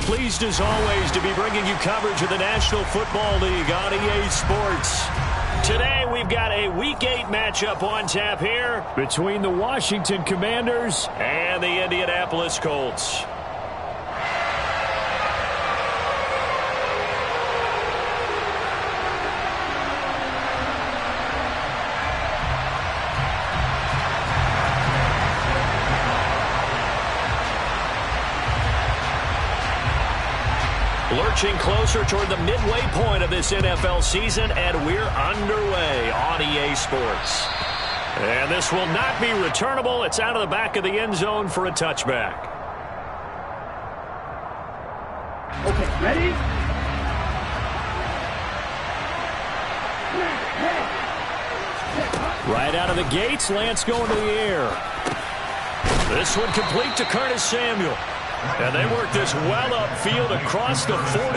Pleased as always to be bringing you coverage of the National Football League on EA Sports. Today we've got a Week 8 matchup on tap here between the Washington Commanders and the Indianapolis Colts. Lurching closer toward the midway point of this NFL season, and we're underway on EA Sports. And this will not be returnable. It's out of the back of the end zone for a touchback. Okay, ready? Right out of the gates, Lance going to the air. This one complete to Curtis Samuel. And they work this well upfield across the 45.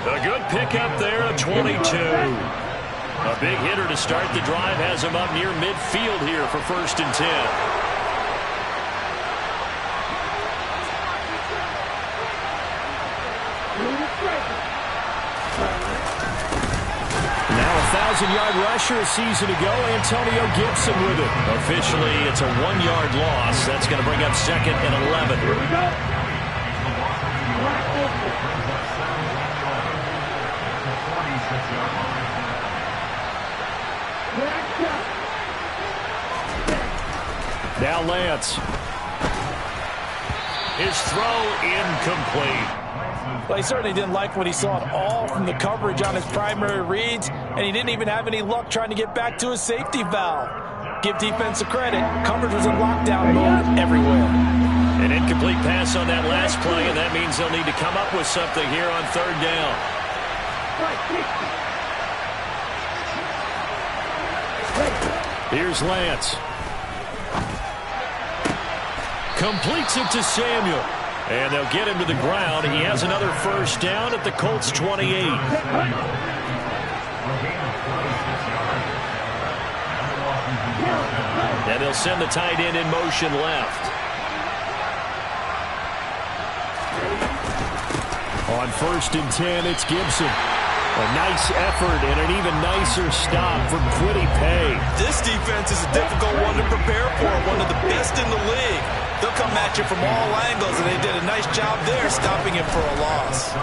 A good pickup there, a 22. A big hitter to start the drive has him up near midfield here for 1st and 10. Now a 1,000-yard rusher a season ago, Antonio Gibson with it. Officially, it's a 1-yard loss. That's going to bring up 2nd and 11. Here we go. Now Lance. His throw incomplete. Well, he certainly didn't like what he saw at all from the coverage on his primary reads, and he didn't even have any luck trying to get back to his safety valve. Give defense a credit. Coverage was in lockdown mode everywhere. An incomplete pass on that last play, and that means they'll need to come up with something here on 3rd down. Here's Lance. Completes it to Samuel. And they'll get him to the ground. He has another 1st down at the Colts 28. And they'll send the tight end in motion left. On 1st and 10, it's Gibson. A nice effort and an even nicer stop from Kwity Paye. This defense is a difficult one to prepare for, one of the best in the league. They'll come at you from all angles, and they did a nice job there stopping him for a loss.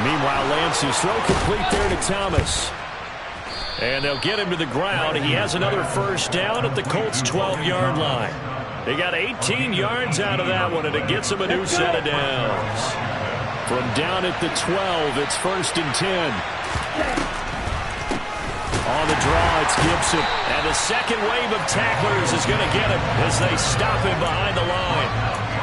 Meanwhile, Lance's throw complete there to Thomas. And they'll get him to the ground. He has another 1st down at the Colts' 12-yard line. They got 18 yards out of that one, and it gets them a new set of downs. From down at the 12, it's 1st and 10. On the draw, it's Gibson. And the second wave of tacklers is going to get him as they stop him behind the line.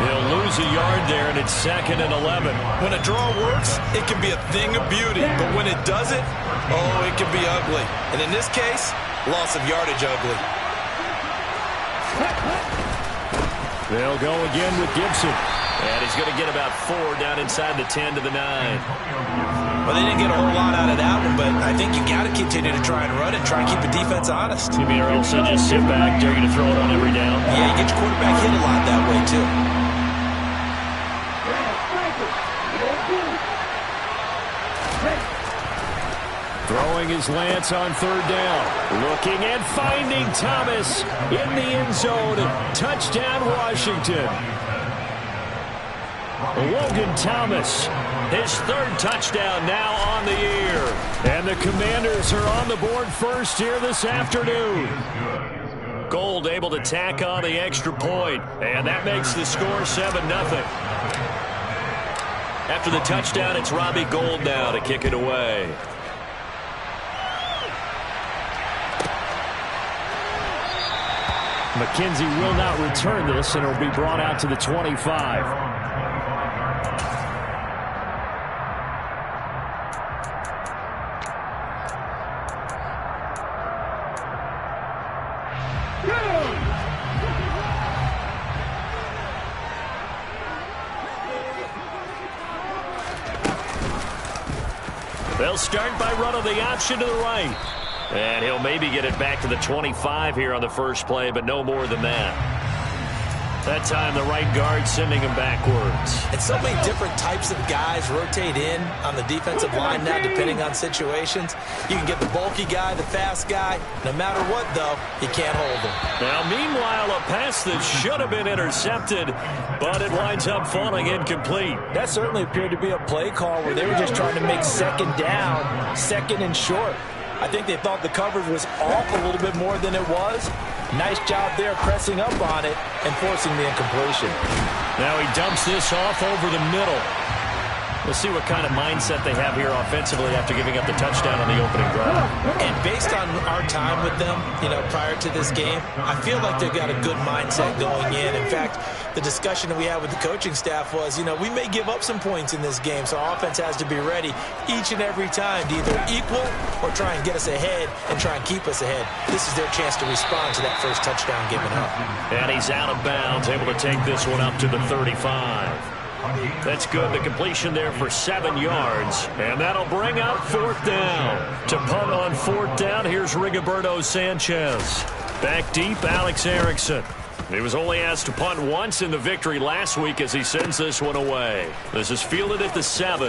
He'll lose a yard there, and it's 2nd and 11. When a draw works, it can be a thing of beauty. But when it doesn't, oh, it can be ugly. And in this case, loss of yardage ugly. They'll go again with Gibson. And he's going to get about 4 down inside the 10 to the 9. Well, they didn't get a whole lot out of that one, but I think you got to continue to try and run and try and keep the defense honest. You mean, or also just sit back, dare you to throw it on every down? Yeah, you get your quarterback hit a lot that way, too. Throwing his Lance on 3rd down. Looking and finding Thomas in the end zone. Touchdown, Washington. Logan Thomas, his 3rd touchdown now on the year. And the Commanders are on the board first here this afternoon. Gold able to tack on the extra point, and that makes the score 7-0. After the touchdown, it's Robbie Gould now to kick it away. McKenzie will not return this, and it will be brought out to the 25. They'll start by running the option to the right. And he'll maybe get it back to the 25 here on the first play, but no more than that. That time the right guard sending him backwards. And so many different types of guys rotate in on the defensive line now, depending on situations. You can get the bulky guy, the fast guy. No matter what, though, you can't hold him. Now, meanwhile, a pass that should have been intercepted, but it winds up falling incomplete. That certainly appeared to be a play call where they were just trying to make second down, second and short. I think they thought the coverage was off a little bit more than it was. Nice job there pressing up on it and forcing the incompletion. Now he dumps this off over the middle. We'll see what kind of mindset they have here offensively after giving up the touchdown on the opening drive. And based on our time with them, prior to this game, I feel like they've got a good mindset going in. In fact, the discussion that we had with the coaching staff was, we may give up some points in this game, so our offense has to be ready each and every time to either equal or try and get us ahead and try and keep us ahead. This is their chance to respond to that first touchdown given up. And he's out of bounds, able to take this one up to the 35. That's good. The completion there for 7 yards. And that'll bring up 4th down. To punt on 4th down, here's Rigoberto Sanchez. Back deep, Alex Erickson. He was only asked to punt once in the victory last week as he sends this one away. This is fielded at the 7.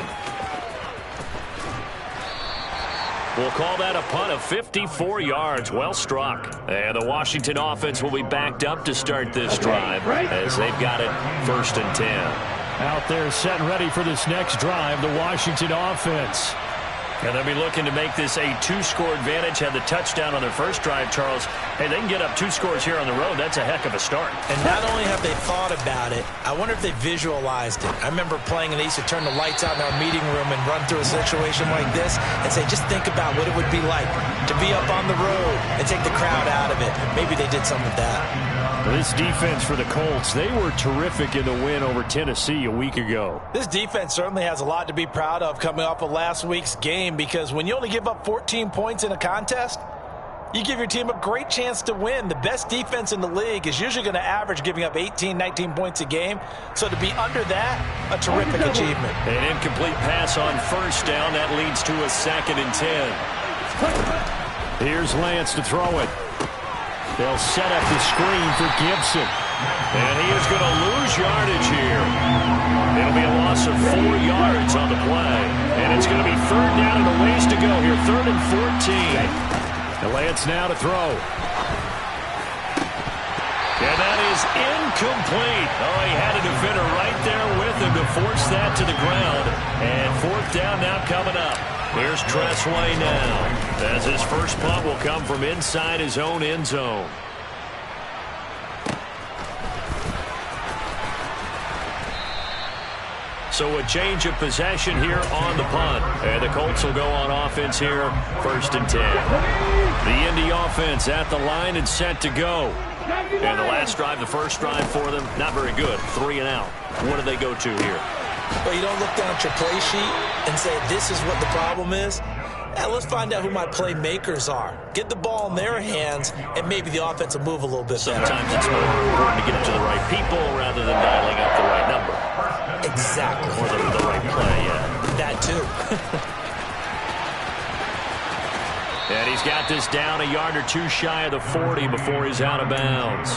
We'll call that a punt of 54 yards. Well struck. And the Washington offense will be backed up to start this drive as they've got it 1st and 10. Out there set and ready for this next drive, the Washington offense. And they'll be looking to make this a 2-score advantage. Had the touchdown on their first drive, Charles. Hey, they can get up 2 scores here on the road. That's a heck of a start. And not only have they thought about it, I wonder if they visualized it. I remember playing and they used to turn the lights out in our meeting room and run through a situation like this and say, just think about what it would be like to be up on the road and take the crowd out of it. Maybe they did something with that. This defense for the Colts, they were terrific in the win over Tennessee a week ago. This defense certainly has a lot to be proud of coming off of last week's game, because when you only give up 14 points in a contest, you give your team a great chance to win. The best defense in the league is usually going to average giving up 18, 19 points a game. So to be under that, a terrific achievement. An incomplete pass on 1st down. That leads to a 2nd and 10. Here's Lance to throw it. They'll set up the screen for Gibson. And he is going to lose yardage here. It'll be a loss of 4 yards on the play. And it's going to be 3rd down and a ways to go here. 3rd and 14. And Lance now to throw. And that is incomplete. Oh, he had a defender right there with him to force that to the ground. And 4th down now coming up. Here's Tressway now, as his first punt will come from inside his own end zone. So a change of possession here on the punt. And the Colts will go on offense here, 1st and 10. The Indy offense at the line and set to go. And the last drive, the first drive for them, not very good. 3 and out. What do they go to here? Well, you don't look down at your play sheet and say, this is what the problem is. Now, let's find out who my playmakers are. Get the ball in their hands, and maybe the offense will move a little bit better. Sometimes it's more important to get it to the right people rather than dialing up the right number. Exactly. Or the right play, yeah. That, too. And he's got this down a yard or 2 shy of the 40 before he's out of bounds.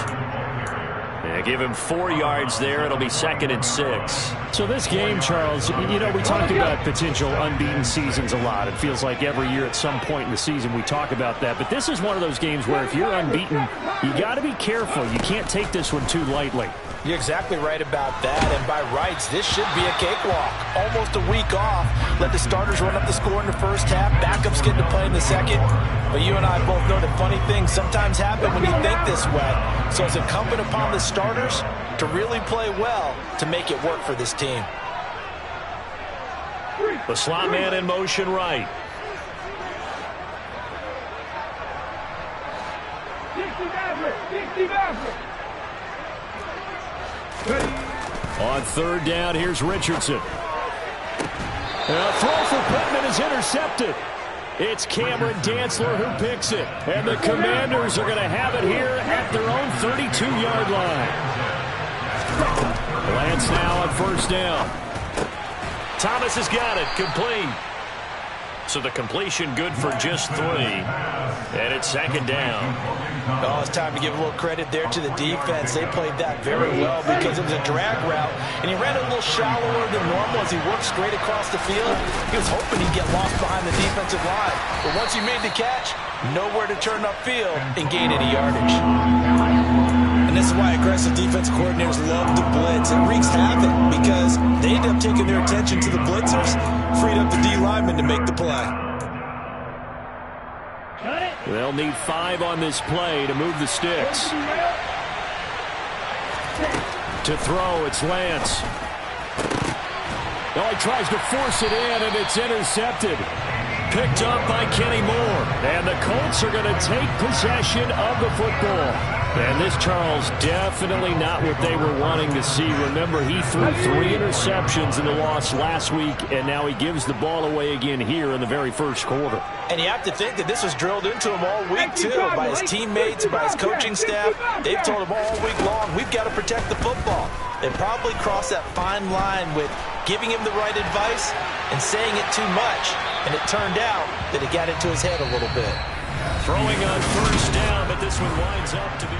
And give him 4 yards there. It'll be 2nd and 6. So this game, Charles, we talked about potential unbeaten seasons a lot. It feels like every year at some point in the season we talk about that. But this is one of those games where if you're unbeaten, you got to be careful. You can't take this one too lightly. You're exactly right about that, and by rights, this should be a cakewalk. Almost a week off. Let the starters run up the score in the first half. Backups get to play in the second. But you and I both know that funny things sometimes happen when you think this way. So it's incumbent upon the starters to really play well to make it work for this team. The slot man in motion right. On 3rd down, here's Richardson. And a throw for Pittman is intercepted. It's Cameron Dantzler who picks it. And the Commanders are going to have it here at their own 32-yard line. Lance now on 1st down. Thomas has got it, complete. So the completion good for just 3. And it's second down. Oh, it's time to give a little credit there to the defense. They played that very well because it was a drag route, and he ran a little shallower than normal as he worked straight across the field. He was hoping he'd get lost behind the defensive line. But once he made the catch, nowhere to turn upfield and gain any yardage. And this is why aggressive defensive coordinators love to blitz. It wreaks havoc because they end up taking their attention to the blitzers, freed up the D lineman to make the play. They'll need 5 on this play to move the sticks. To throw, it's Lance. Oh, he tries to force it in, and it's intercepted. Picked up by Kenny Moore. And the Colts are going to take possession of the football. And this, Charles, definitely not what they were wanting to see. Remember, he threw 3 interceptions in the loss last week, and now he gives the ball away again here in the very first quarter. And you have to think that this was drilled into him all week, too, by his teammates, by his coaching staff. They've told him all week long, we've got to protect the football. They probably crossed that fine line with giving him the right advice and saying it too much. And it turned out that it got into his head a little bit. Throwing on first down, but this one winds up to be...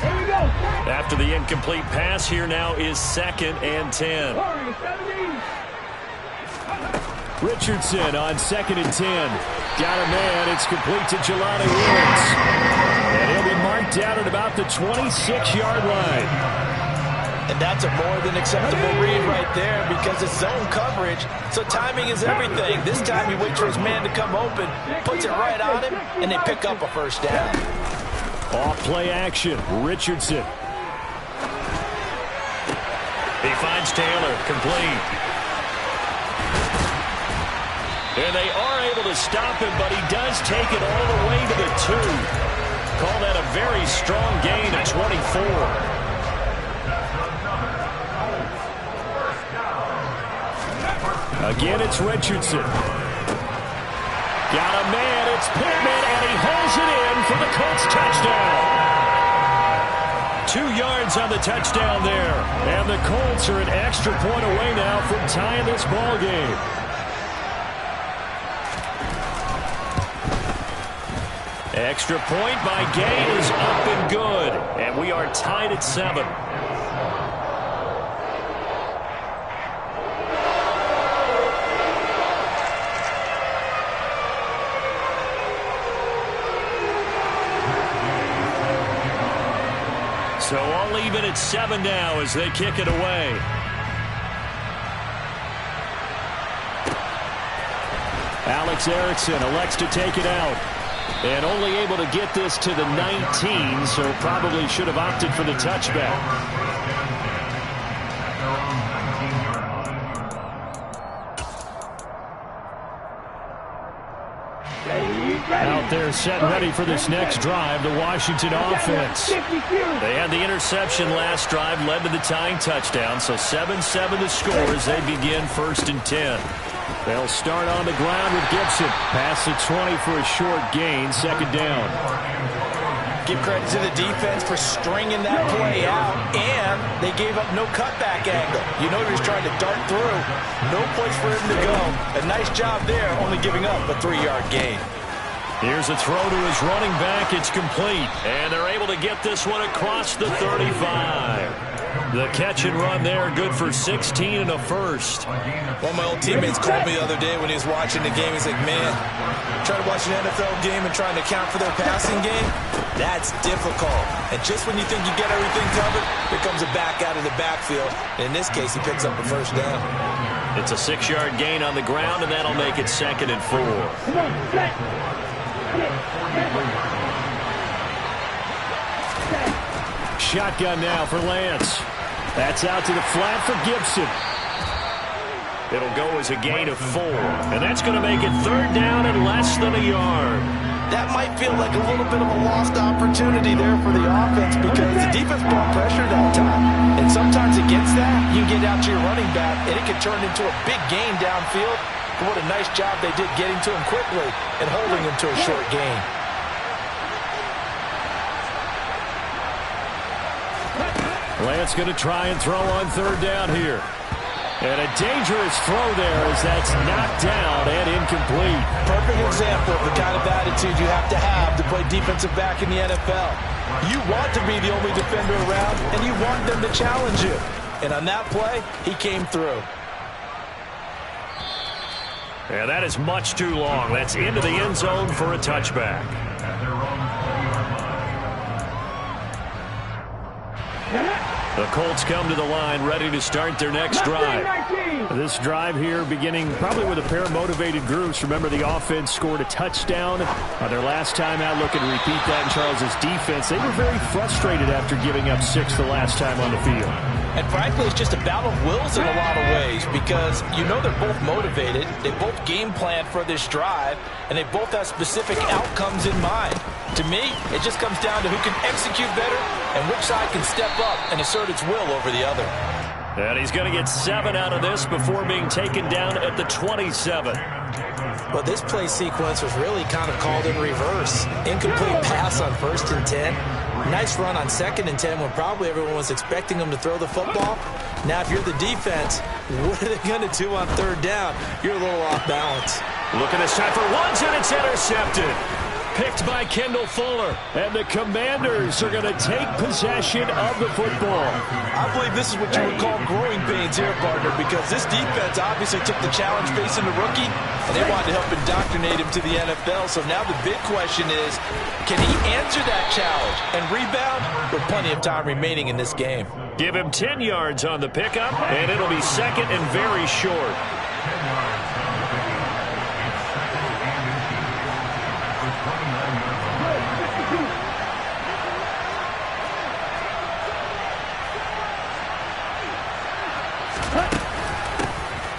Here we go. After the incomplete pass, here now is 2nd and 10. Richardson on 2nd and 10. Got a man. It's complete to Jelani Woods. And he'll be marked down at about the 26-yard line. And that's a more than acceptable read right there because it's zone coverage, so timing is everything. This time he waits for his man to come open, puts it right on him, and they pick up a first down. Off play action, Richardson. He finds Taylor, complete. And they are able to stop him, but he does take it all the way to the 2. Call that a very strong gain of 24. Again, it's Richardson. Got a man, it's Pittman, and he holds it in for the Colts touchdown. 2 yards on the touchdown there. And the Colts are an extra point away now from tying this ball game. Extra point by Gay is up and good. And we are tied at 7. So all even at 7 now as they kick it away. Alex Erickson elects to take it out. And only able to get this to the 19, so probably should have opted for the touchback. Out there set and ready for this next drive, the Washington offense. They had the interception last drive, led to the tying touchdown, so 7-7 the score as they begin 1st and 10. They'll start on the ground with Gibson. Pass the 20 for a short gain, 2nd down. Give credit to the defense for stringing that play out, and they gave up no cutback angle. You know he was trying to dart through. No place for him to go. A nice job there, only giving up a 3-yard gain. Here's a throw to his running back. It's complete. And they're able to get this one across the 35. The catch and run there, good for 16 and a first. One of my old teammates called me the other day when he was watching the game. He's like, man, trying to watch an NFL game and trying to account for their passing game, that's difficult. And just when you think you get everything covered, here comes a back out of the backfield. In this case, he picks up a first down. It's a 6-yard gain on the ground, and that'll make it 2nd and 4. Shotgun now for Lance. That's out to the flat for Gibson. It'll go as a gain of 4. And that's going to make it 3rd down and less than a yard. That might feel like a little bit of a lost opportunity there for the offense because the defense brought pressure that time. And sometimes against that, you get out to your running back, and it can turn into a big gain downfield. But what a nice job they did getting to him quickly and holding him to a short gain. Lance going to try and throw on 3rd down here. And a dangerous throw there as that's knocked down and incomplete. Perfect example of the kind of attitude you have to play defensive back in the NFL. You want to be the only defender around, and you want them to challenge you. And on that play, he came through. And that is much too long. That's into the end zone for a touchback. The Colts come to the line, ready to start their next drive. This drive here beginning probably with a pair of motivated groups. Remember, the offense scored a touchdown their last time out, looking to repeat that in Charles's defense. They were very frustrated after giving up 6 the last time on the field. And frankly, it's just a battle of wills in a lot of ways because you know they're both motivated. They both game plan for this drive, and they both have specific outcomes in mind. To me, it just comes down to who can execute better and which side can step up and assert its will over the other. And he's going to get 7 out of this before being taken down at the 27. Well, this play sequence was really kind of called in reverse. Incomplete pass on 1st and 10. Nice run on 2nd and 10 when probably everyone was expecting him to throw the football. Now, if you're the defense, what are they going to do on 3rd down? You're a little off balance. Looking this time for Woods, and it's intercepted. Picked by Kendall Fuller. And the Commanders are going to take possession of the football. I believe this is what you would call growing pains here, partner, because this defense obviously took the challenge facing the rookie, and they wanted to help indoctrinate him to the NFL. So now the big question is, can he answer that challenge and rebound with plenty of time remaining in this game? Give him 10 yards on the pickup, and it'll be 2nd and very short.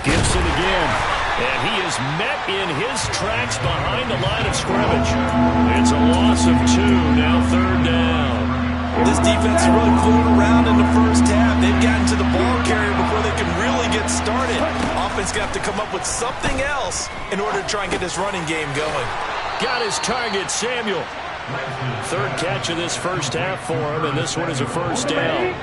Gibson again, and he is met in his tracks behind the line of scrimmage. It's a loss of 2, now 3rd down. This defense is really flew around in the first half. They've gotten to the ball carrier before they can really get started. Offense going to have to come up with something else in order to try and get this running game going. Got his target, Samuel. 3rd catch of this first half for him, and this one is a 1st down.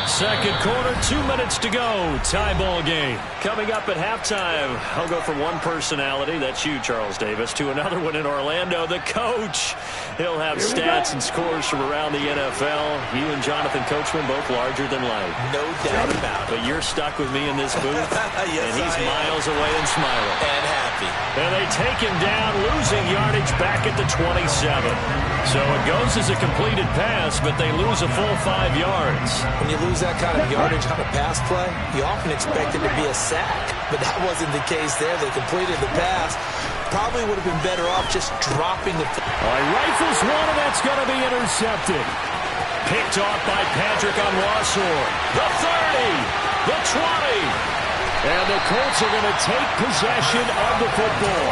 2nd quarter, 2 minutes to go. Tie ball game. Coming up at halftime, I'll go from one personality, that's you, Charles Davis, to another one in Orlando, the coach. He'll have stats and scores from around the NFL. You and Jonathan Coachman both larger than life. No doubt about it. But you're stuck with me in this booth, yes, and he's miles away and smiling. And happy. And they take him down, losing yardage back at the 27. So it goes as a completed pass, but they lose a full 5 yards. When you lose that kind of yardage on a pass play, you often expect it to be a sack. But that wasn't the case there. They completed the pass. Probably would have been better off just dropping the... All right, rifles one, and that's going to be intercepted. Picked off by Patrick on Rossor. The 30, the 20. And the Colts are going to take possession of the football.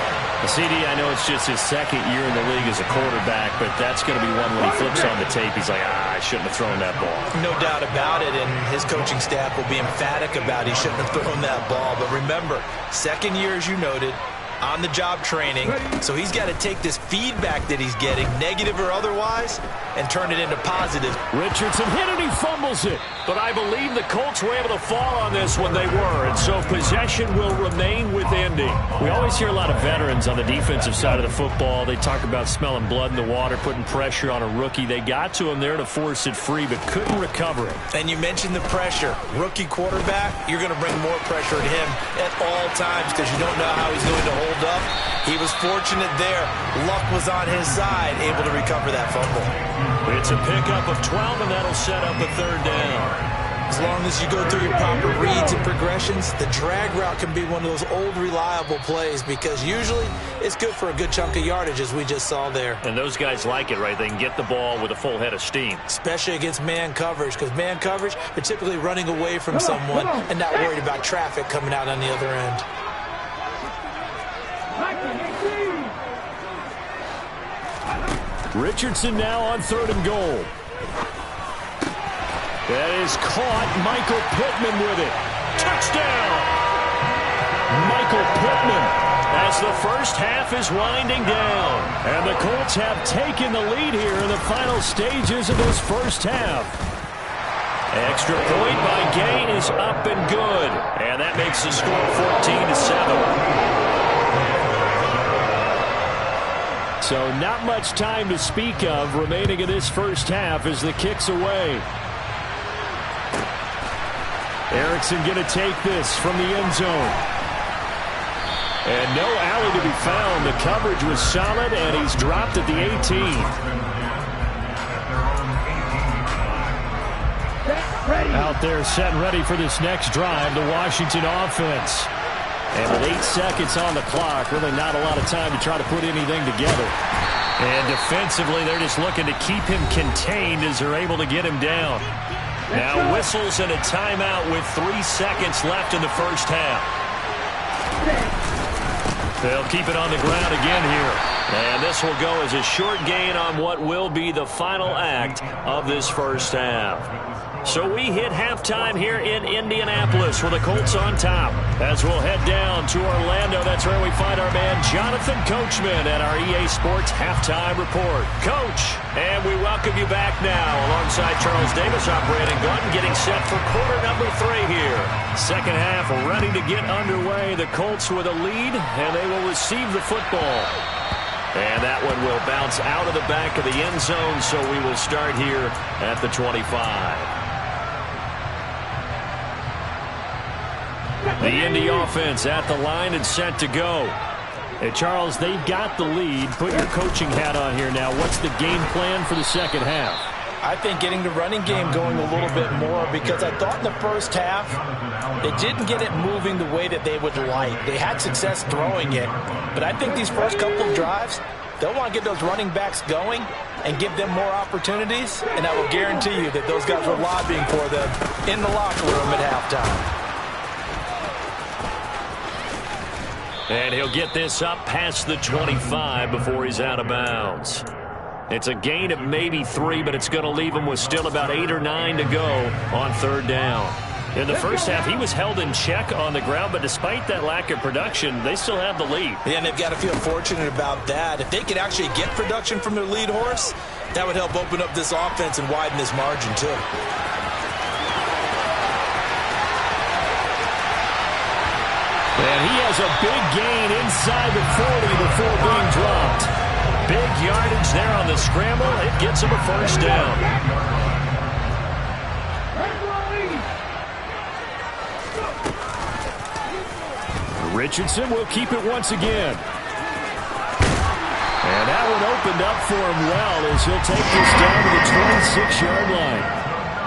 CD, I know it's just his 2nd year in the league as a quarterback, but that's going to be one when he flips on the tape. He's like, I shouldn't have thrown that ball. No doubt about it, and his coaching staff will be emphatic about he shouldn't have thrown that ball. But remember, 2nd year, as you noted, on-the-job training, so he's got to take this feedback that he's getting, negative or otherwise, and turn it into positive. Richardson hit it, he fumbles it. But I believe the Colts were able to fall on this when they were, and so possession will remain with Indy. We always hear a lot of veterans on the defensive side of the football. They talk about smelling blood in the water, putting pressure on a rookie. They got to him there to force it free, but couldn't recover it. And you mentioned the pressure. Rookie quarterback, you're going to bring more pressure to him at all times because you don't know how he's going to hold up. He was fortunate there. Luck was on his side, able to recover that fumble. It's a pickup of 12, and that'll set up a 3rd down. As long as you go through your proper reads and progressions, the drag route can be one of those old reliable plays because usually it's good for a good chunk of yardage, as we just saw there. And those guys like it, right? They can get the ball with a full head of steam. Especially against man coverage, because man coverage, they're typically running away from someone and not worried about traffic coming out on the other end. Richardson now on 3rd and goal. That is caught. Michael Pittman with it. Touchdown! Michael Pittman as the first half is winding down. And the Colts have taken the lead here in the final stages of this first half. Extra point by Gain is up and good. And that makes the score 14-7. So not much time to speak of remaining in this first half as the kick's away. Erickson going to take this from the end zone. And no alley to be found. The coverage was solid, and he's dropped at the 18. Out there set and ready for this next drive, the Washington offense. And with 8 seconds on the clock, really not a lot of time to try to put anything together. And defensively, they're just looking to keep him contained as they're able to get him down. Now whistles and a timeout with 3 seconds left in the first half. They'll keep it on the ground again here. And this will go as a short gain on what will be the final act of this first half. So we hit halftime here in Indianapolis with the Colts on top. As we'll head down to Orlando, that's where we find our man Jonathan Coachman at our EA Sports Halftime Report. Coach, and we welcome you back now alongside Charles Davis, operating gun, getting set for quarter number 3 here. Second half ready to get underway. The Colts with a lead, and they will receive the football. And that one will bounce out of the back of the end zone, so we will start here at the 25. The Indy offense at the line and set to go. Hey, Charles, they've got the lead. Put your coaching hat on here now. What's the game plan for the second half? I think getting the running game going a little bit more, because I thought in the first half they didn't get it moving the way that they would like. They had success throwing it, but I think these first couple of drives, they'll want to get those running backs going and give them more opportunities, and I will guarantee you that those guys were lobbying for them in the locker room at halftime. And he'll get this up past the 25 before he's out of bounds. It's a gain of maybe 3, but it's going to leave him with still about 8 or 9 to go on third down. In the first half, he was held in check on the ground, but despite that lack of production, they still have the lead. Yeah, and they've got to feel fortunate about that. If they could actually get production from their lead horse, that would help open up this offense and widen this margin, too. And he has a big gain inside the 40 before being dropped. Big yardage there on the scramble. It gets him a first down. Richardson will keep it once again. And that one opened up for him well as he'll take this down to the 26-yard line.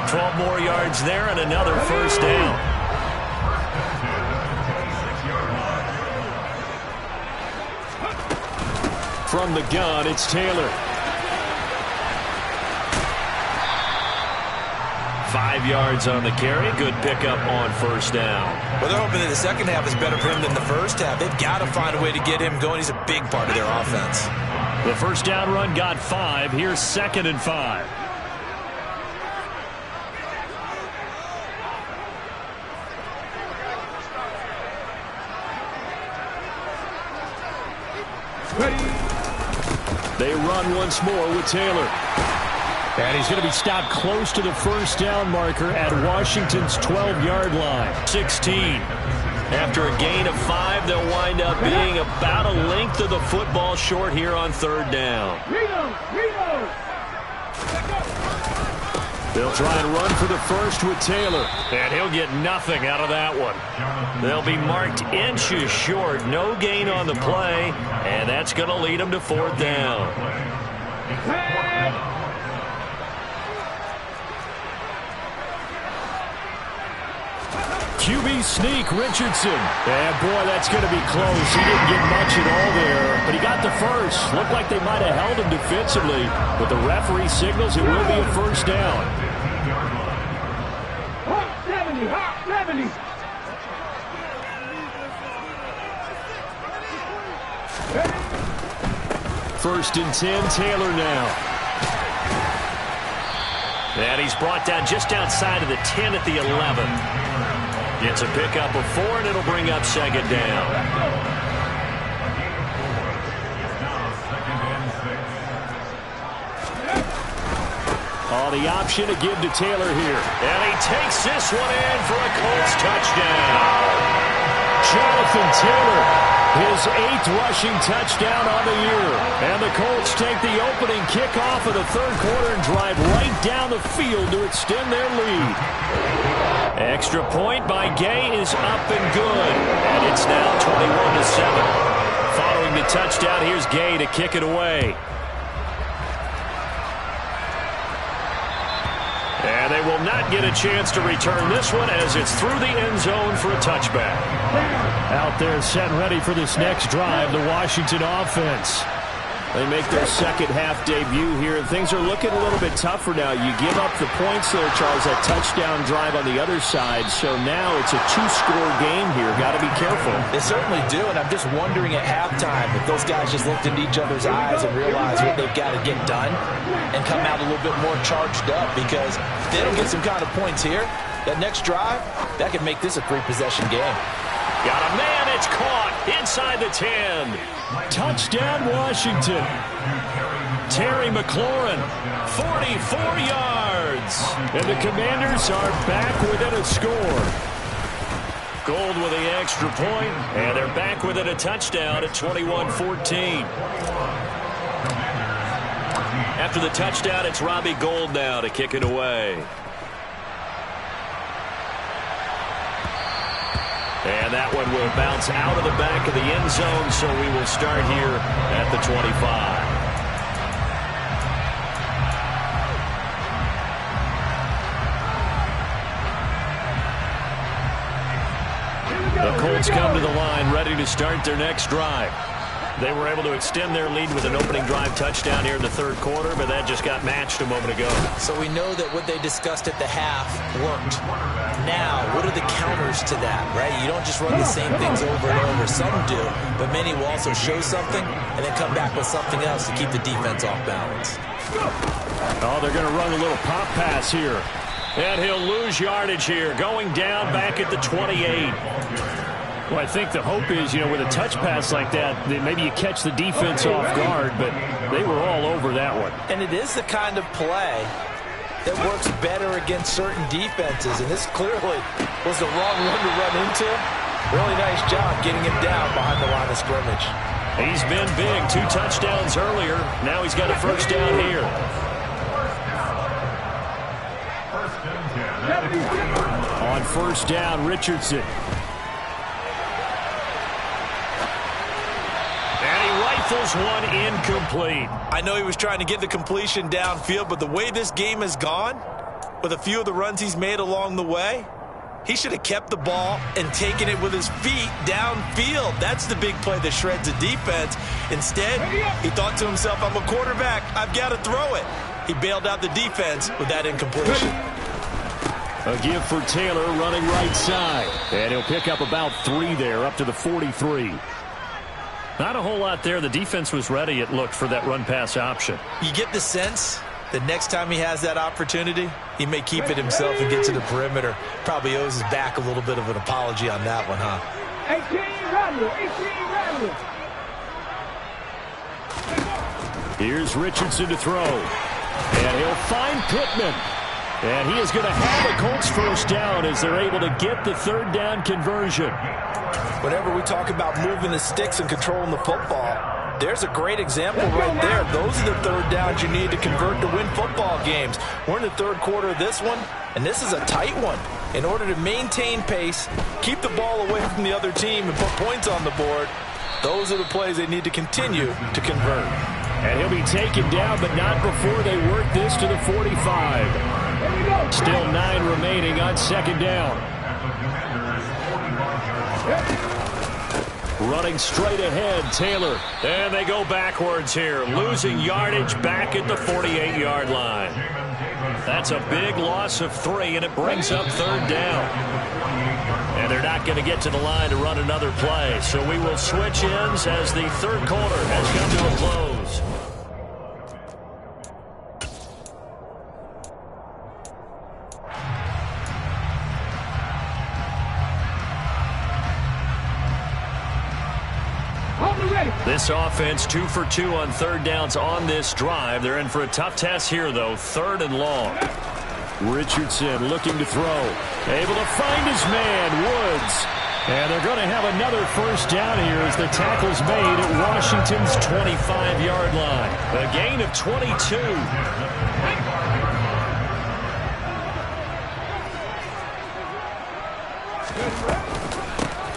12 more yards there and another first down. From the gun, it's Taylor. 5 yards on the carry. Good pickup on first down. Well, they're hoping that the second half is better for him than the first half. They've got to find a way to get him going. He's a big part of their offense. The first down run got 5. Here's 2nd and 5. They run once more with Taylor. And he's going to be stopped close to the first down marker at Washington's 12-yard line. 16. After a gain of 5, they'll wind up being about a length of the football short here on third down. They'll try and run for the first with Taylor. And he'll get nothing out of that one. They'll be marked inches short. No gain on the play. And that's going to lead them to fourth down. QB sneak, Richardson. And boy, that's going to be close. He didn't get much at all there, but he got the first. Looked like they might have held him defensively, but the referee signals it will be a first down. 70. First and 10, Taylor now. And he's brought down just outside of the 10 at the 11. It's a pickup of 4, and it'll bring up second down. Oh, the option to give to Taylor here. And he takes this one in for a Colts touchdown. Jonathan Taylor, his 8th rushing touchdown on the year. And the Colts take the opening kickoff of the third quarter and drive right down the field to extend their lead. Extra point by Gay is up and good. And it's now 21-7. Following the touchdown, here's Gay to kick it away. And they will not get a chance to return this one as it's through the end zone for a touchback. Out there set and ready for this next drive, the Washington offense. They make their second half debut here, and things are looking a little bit tougher now. You give up the points there, Charles, that touchdown drive on the other side. So now it's a 2-score game here. Got to be careful. They certainly do, and I'm just wondering at halftime if those guys just looked into each other's eyes and realized what they've got to get done and come out a little bit more charged up, because if they don't get some kind of points here, that next drive, that could make this a 3-possession game. Got a man, it's caught inside the 10. Touchdown, Washington. Terry McLaurin, 44 yards. And the Commanders are back within a score. Gold with the extra point, and they're back within a touchdown at 21-14. After the touchdown, it's Robbie Gould now to kick it away. And that one will bounce out of the back of the end zone, so we will start here at the 25. The Colts come to the line, ready to start their next drive. They were able to extend their lead with an opening drive touchdown here in the third quarter, but that just got matched a moment ago. So we know that what they discussed at the half worked. Now, what are the counters to that, right? You don't just run the same things over and over. Some do, but many will also show something and then come back with something else to keep the defense off balance. Oh, they're going to run a little pop pass here. And he'll lose yardage here, going down back at the 28. Well, I think the hope is, with a touch pass like that maybe you catch the defense off guard, but they were all over that one. And it is the kind of play that works better against certain defenses, and this clearly was the wrong one to run into. Really nice job getting him down behind the line of scrimmage. He's been big, 2 touchdowns earlier. Now he's got a first down here. On first down, Richardson. Rifles one incomplete. I know he was trying to get the completion downfield, but the way this game has gone, with a few of the runs he's made along the way, he should have kept the ball and taken it with his feet downfield. That's the big play that shreds the defense. Instead, he thought to himself, I'm a quarterback, I've got to throw it. He bailed out the defense with that incompletion. A give for Taylor running right side. And he'll pick up about 3 there, up to the 43. Not a whole lot there. The defense was ready, it looked, for that run-pass option. You get the sense that next time he has that opportunity, he may keep it himself and get to the perimeter. Probably owes his back a little bit of an apology on that one, huh? 18 Here's Richardson to throw. And he'll find Pittman. And he is going to have a Colts first down as they're able to get the third down conversion. Whenever we talk about moving the sticks and controlling the football, there's a great example right there. Those are the third downs you need to convert to win football games. We're in the third quarter of this one, and this is a tight one. In order to maintain pace, keep the ball away from the other team, and put points on the board, those are the plays they need to continue to convert. And he'll be taken down, but not before they work this to the 45. Still 9 remaining on second down. Running straight ahead, Taylor. And they go backwards here, losing yardage back at the 48-yard line. That's a big loss of 3, and it brings up third down. And they're not going to get to the line to run another play. So we will switch ends as the third quarter has come to a close. Hold the This offense 2 for 2 on third downs on this drive. They're in for a tough test here, though. 3rd and long. Richardson looking to throw. Able to find his man, Woods. And they're going to have another first down here as the tackle's made at Washington's 25-yard line. A gain of 22.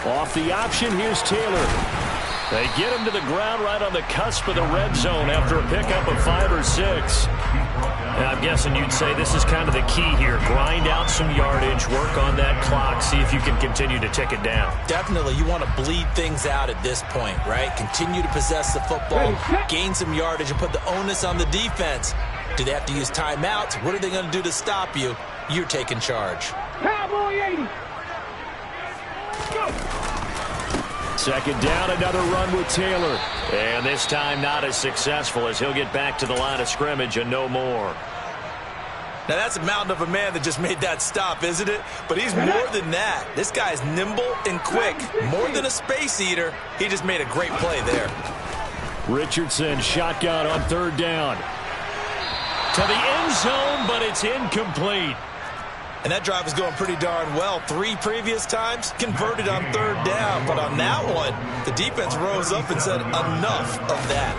Off the option, here's Taylor. They get him to the ground right on the cusp of the red zone after a pickup of 5 or 6. Now, I'm guessing you'd say this is kind of the key here. Grind out some yardage, work on that clock, see if you can continue to tick it down. Definitely, you want to bleed things out at this point, right? Continue to possess the football, gain some yardage, and put the onus on the defense. Do they have to use timeouts? What are they going to do to stop you? You're taking charge. Cowboy 80. Go. 2nd down, another run with Taylor. And this time not as successful as he'll get back to the line of scrimmage and no more. Now that's a mountain of a man that just made that stop, isn't it? But he's more than that. This guy's nimble and quick. More than a space eater. He just made a great play there. Richardson shotgun on 3rd down. To the end zone, but it's incomplete. And that drive was going pretty darn well. 3 previous times, converted on 3rd down. But on that one, the defense rose up and said, enough of that.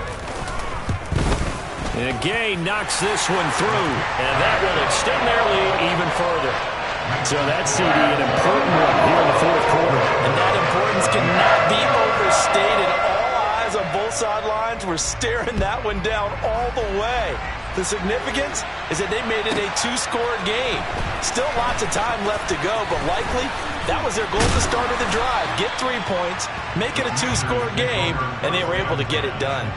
And Gay knocks this one through, and that will extend their lead even further. So that's CD, an important one here in the 4th quarter. And that importance cannot be overstated. All eyes on both sidelines were staring that one down all the way. The significance is that they made it a 2-score game. Still lots of time left to go, but likely that was their goal at the start of the drive. Get 3 points, make it a 2-score game, and they were able to get it done.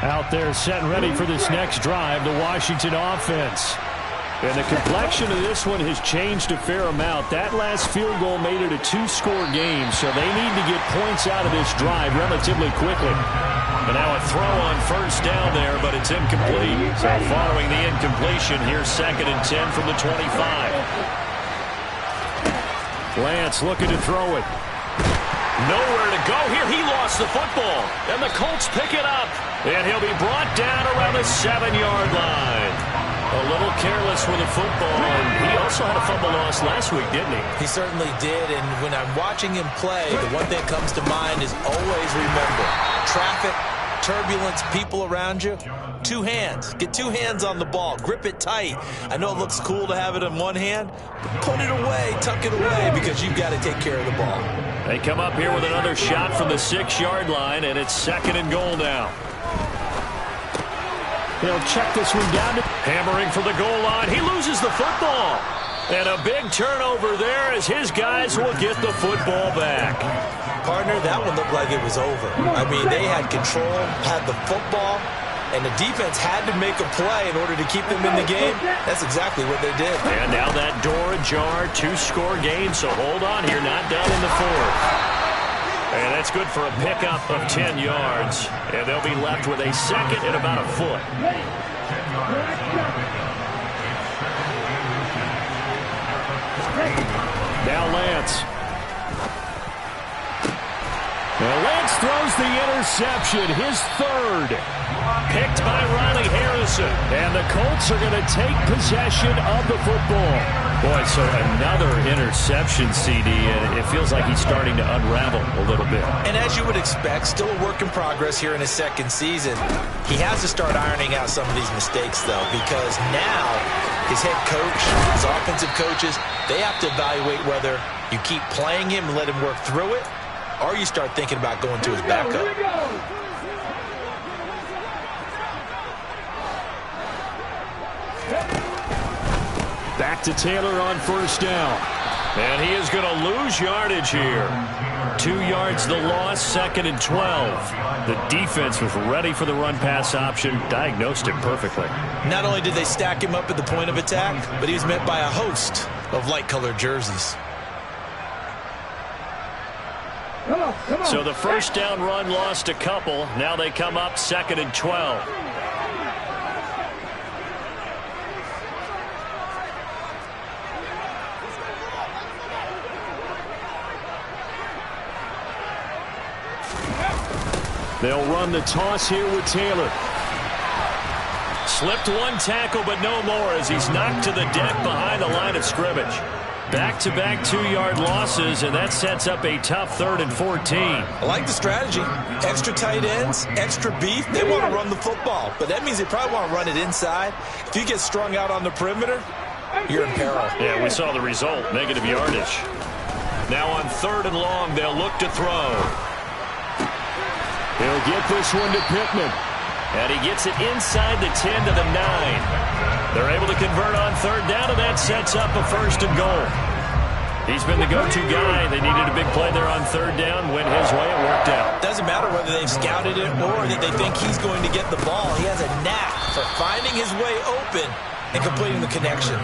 Out there set and ready for this next drive, the Washington offense. And the complexion of this one has changed a fair amount. That last field goal made it a 2-score game, so they need to get points out of this drive relatively quickly. And now a throw on 1st down there, but it's incomplete. So following the incompletion, here's 2nd and 10 from the 25. Lance looking to throw it. Nowhere to go here. He lost the football, and the Colts pick it up. And he'll be brought down around the 7-yard line. A little careless with the football, and he also had a fumble loss last week, didn't he? He certainly did, and when I'm watching him play, the one thing that comes to mind is always remember, traffic, turbulence, people around you, 2 hands. Get 2 hands on the ball. Grip it tight. I know it looks cool to have it in one hand, but put it away, tuck it away, because you've got to take care of the ball. They come up here with another shot from the 6-yard line, and it's 2nd and goal now. They'll check this one down. Hammering for the goal line. He loses the football. And a big turnover there as his guys will get the football back. Partner, that one looked like it was over. I mean, they had control, had the football, and the defense had to make a play in order to keep them in the game. That's exactly what they did. And now that door ajar, 2-score game, so hold on here, not done in the 4th. And that's good for a pickup of 10 yards. And they'll be left with a 2nd and about a foot. Now Lance. Now Lance throws the interception, his 3rd. Picked by Riley Harrison. And the Colts are going to take possession of the football. Boy, so another interception, CD, and it feels like he's starting to unravel a little bit. And as you would expect, still a work in progress here in his 2nd season. He has to start ironing out some of these mistakes, though, because now his head coach, his offensive coaches, they have to evaluate whether you keep playing him and let him work through it, or you start thinking about going to his backup. Back to Taylor on 1st down. And he is going to lose yardage here. 2 yards the loss, 2nd and 12. The defense was ready for the run-pass option, diagnosed it perfectly. Not only did they stack him up at the point of attack, but he was met by a host of light-colored jerseys. So the 1st down run lost a couple. Now they come up 2nd and 12. They'll run the toss here with Taylor. Slipped one tackle, but no more as he's knocked to the deck behind the line of scrimmage. Back-to-back 2-yard losses, and that sets up a tough 3rd and 14. I like the strategy. Extra tight ends, extra beef. They want to run the football, but that means they probably want to run it inside. If you get strung out on the perimeter, you're in peril. Yeah, we saw the result, negative yardage. Now on 3rd and long, they'll look to throw. He'll get this one to Pittman. And he gets it inside the 10 to the 9. They're able to convert on 3rd down, and that sets up a 1st and goal. He's been the go-to guy. They needed a big play there on 3rd down. Went his way. It worked out. Doesn't matter whether they've scouted it or that they think he's going to get the ball. He has a knack for finding his way open and completing the connection.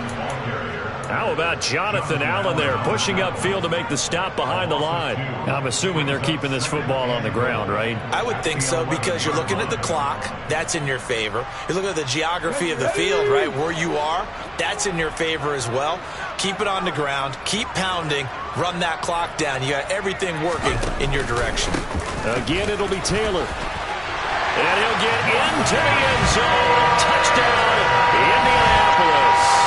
How about Jonathan Allen there, pushing upfield to make the stop behind the line? I'm assuming they're keeping this football on the ground, right? I would think so, because you're looking at the clock. That's in your favor. You're looking at the geography of the field, right, where you are. That's in your favor as well. Keep it on the ground. Keep pounding. Run that clock down. You got everything working in your direction. Again, it'll be Taylor. And he'll get into the end zone. Touchdown, Indianapolis.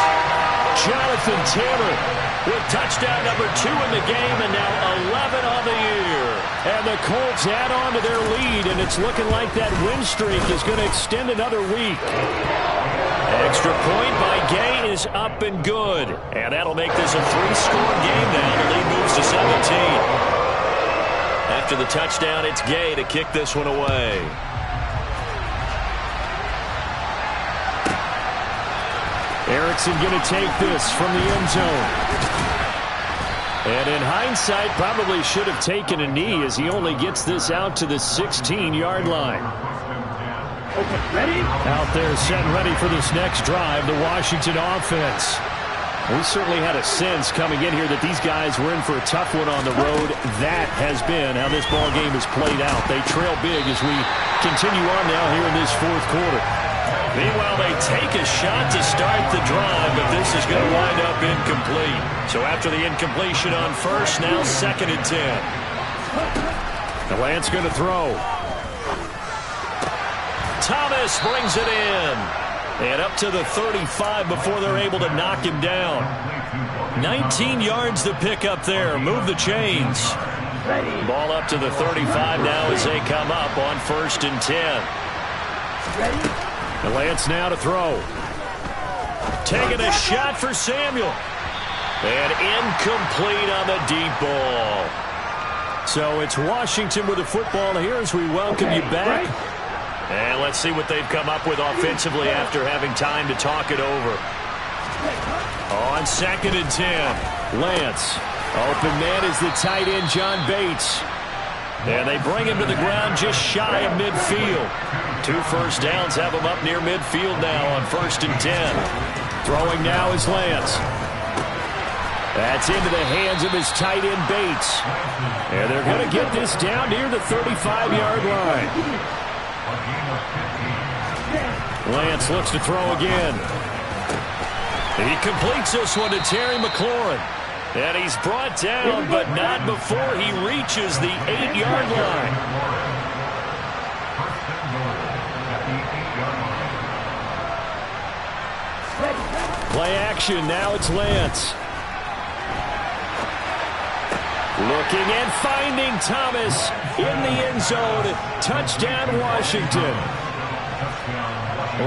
Jonathan Taylor with touchdown number 2 in the game, and now 11 on the year. And the Colts add on to their lead, and it's looking like that win streak is going to extend another week. Extra point by Gay is up and good. And that'll make this a 3-score game now. The lead moves to 17. After the touchdown, it's Gay to kick this one away. Erickson going to take this from the end zone. And in hindsight, probably should have taken a knee as he only gets this out to the 16-yard line. Ready? Out there set ready for this next drive, the Washington offense. We certainly had a sense coming in here that these guys were in for a tough one on the road. That has been how this ball game has played out. They trail big as we continue on now here in this 4th quarter. Meanwhile, they take a shot to start the drive, but this is going to wind up incomplete. So after the incompletion on 1st, now 2nd and 10. The Lance going to throw. Thomas brings it in. And up to the 35 before they're able to knock him down. 19 yards to pick up there. Move the chains. Ball up to the 35 now as they come up on 1st and 10. The Lance now to throw. Taking a shot for Samuel. And incomplete on the deep ball. So it's Washington with the football here as we welcome you back. And let's see what they've come up with offensively after having time to talk it over. On 2nd and 10, Lance. Open man is the tight end, John Bates. And they bring him to the ground just shy of midfield. 2 first downs have him up near midfield now on 1st and 10. Throwing now is Lance. That's into the hands of his tight end, Bates. And they're going to get this down near the 35-yard line. Lance looks to throw again. He completes this one to Terry McLaurin. And he's brought down, but not before he reaches the 8-yard line. Play action, now it's Lance. Looking and finding Thomas in the end zone. Touchdown, Washington.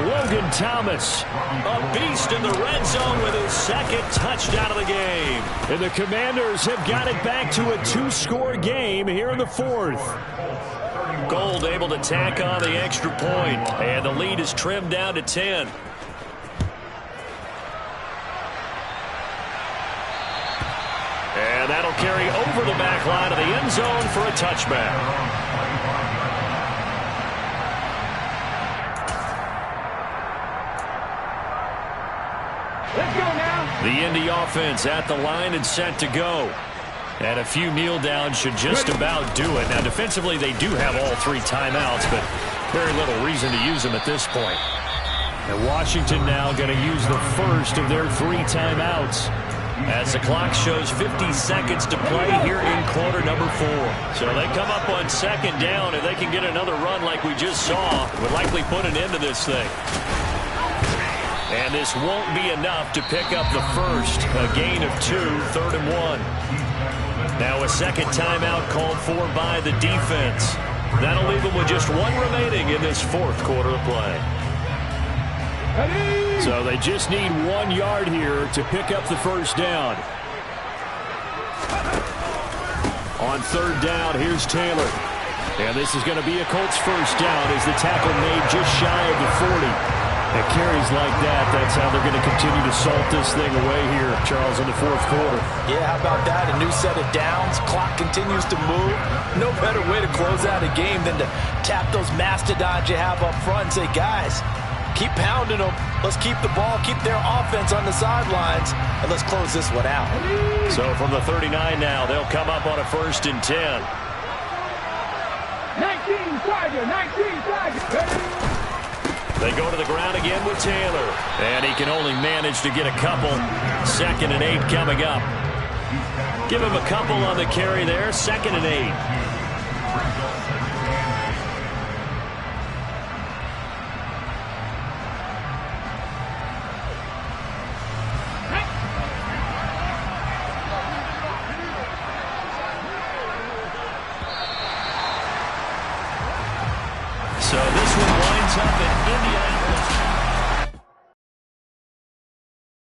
Logan Thomas, a beast in the red zone with his 2nd touchdown of the game. And the Commanders have got it back to a 2-score game here in the 4th. Gold able to tack on the extra point, and the lead is trimmed down to 10. And that'll carry over the back line of the end zone for a touchback. Let's go now. The Indy offense at the line and set to go. And a few kneel downs should just about do it. Now, defensively, they do have all 3 timeouts, but very little reason to use them at this point. And Washington now going to use the first of their 3 timeouts. As the clock shows 50 seconds to play here in quarter number 4. So they come up on second down. If they can get another run like we just saw, would likely put an end to this thing. And this won't be enough to pick up the first. A gain of 2, 3rd and 1. Now a second timeout called for by the defense. That'll leave them with just 1 remaining in this 4th quarter of play. So they just need 1 yard here to pick up the first down. On 3rd down, here's Taylor. And this is going to be a Colts first down as the tackle made just shy of the 40. At carries like that, that's how they're going to continue to salt this thing away here, Charles, in the 4th quarter. Yeah, how about that? A new set of downs. Clock continues to move. No better way to close out a game than to tap those mastodons you have up front and say, guys, keep pounding them. Let's keep the ball, keep their offense on the sidelines, and let's close this one out. So from the 39 now, they'll come up on a 1st and 10. 19 Tiger, 19 Tiger. They go to the ground again with Taylor. And he can only manage to get a couple. 2nd and 8 coming up. Give him a couple on the carry there. 2nd and 8.